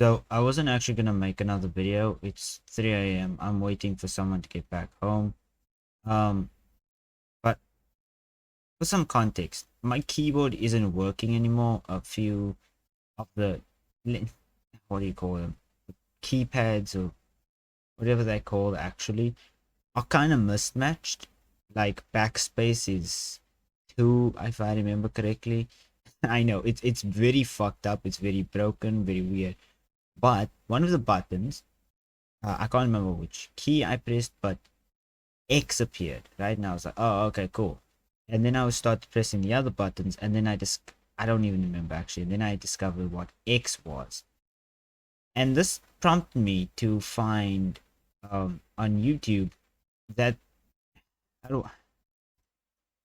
So I wasn't actually gonna make another video. It's 3 a.m. I'm waiting for someone to get back home. Um, but for some context, my keyboard isn't working anymore. A few of the what do you call them? Keypads or whatever they call actually are kind of mismatched. Like backspace is 2, if I remember correctly. I know it's very fucked up. It's very broken, very weird. But one of the buttons, I can't remember which key I pressed, but X appeared. Right now, I was like, oh, okay, cool. And then I would start pressing the other buttons, and then I don't even remember actually. And then I discovered what X was, and this prompted me to find on YouTube that I don't.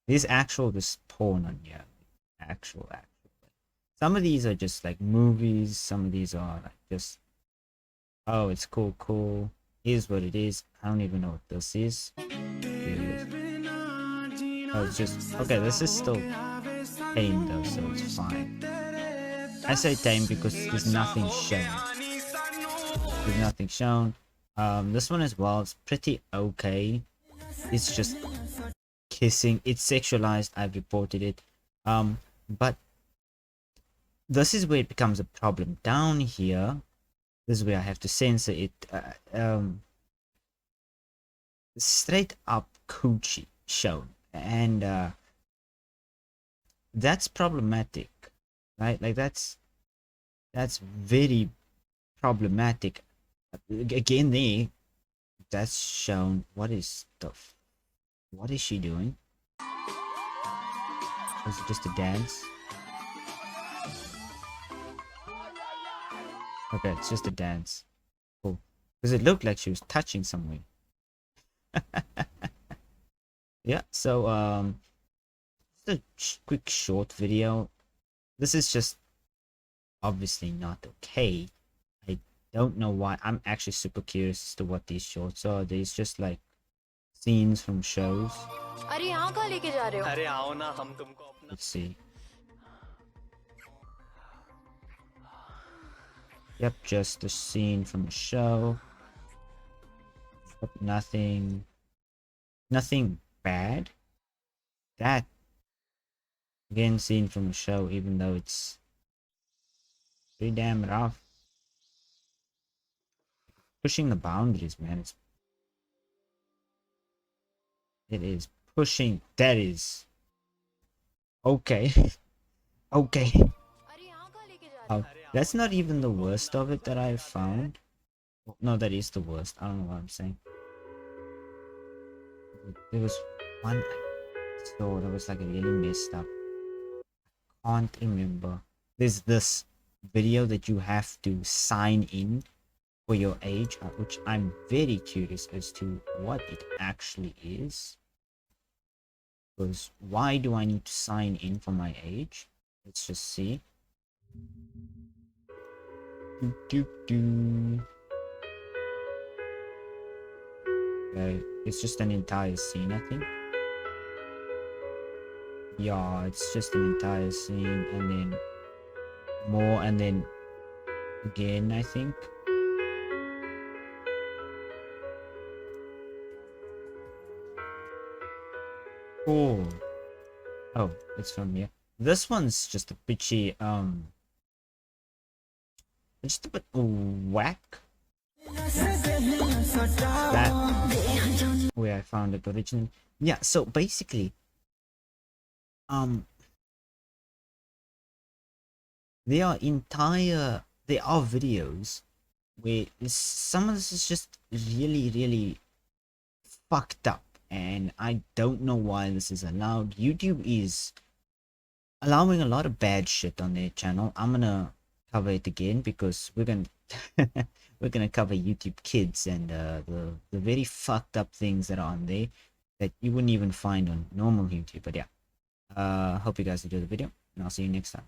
There's actual this porn on here, actual. Some of these are just like movies. Some of these are like just, oh, it's cool. Here's what it is. I don't even know what this is. Oh, it's just okay. This is still tame though, so it's fine. I say tame because there's nothing shown. There's nothing shown. This one as well. It's pretty okay. It's just kissing. It's sexualized. I've reported it. But this is where it becomes a problem. Down here, this is where I have to censor it. Straight up coochie shown, and that's problematic, right? Like that's very problematic. Again, there, that's shown. What is she doing? Was it just a dance? Okay, it's just a dance. Cool. Because it looked like she was touching somewhere. Yeah, so just a quick short video. This is just obviously not okay. I don't know why. I'm actually super curious as to what these shorts are. There's just like scenes from shows. Let's see. Yep, just a scene from a show. Nothing bad. That again, scene from a show, even though it's pretty damn rough. Pushing the boundaries, man. It is pushing. That is okay. Okay. Oh, that's not even the worst of it that I've found. No, that is the worst. I don't know what I'm saying. There was one I saw that was like really messed up. I can't remember. There's this video that you have to sign in for your age, which I'm very curious as to what it actually is. Because why do I need to sign in for my age? Let's just see. Okay, it's just an entire scene, I think. Yeah, it's just an entire scene, and then more, and then again, I think. Cool. Oh, it's from here. This one's just a bitchy, just a bit whack. That where I found it originally. Yeah, so basically, there are videos where some of this is just really fucked up, and I don't know why this is allowed. YouTube is allowing a lot of bad shit on their channel. I'm gonna cover it again because we're gonna we're gonna cover YouTube Kids and the very fucked up things that are on there that you wouldn't even find on normal YouTube. But yeah, hope you guys enjoy the video, and I'll see you next time.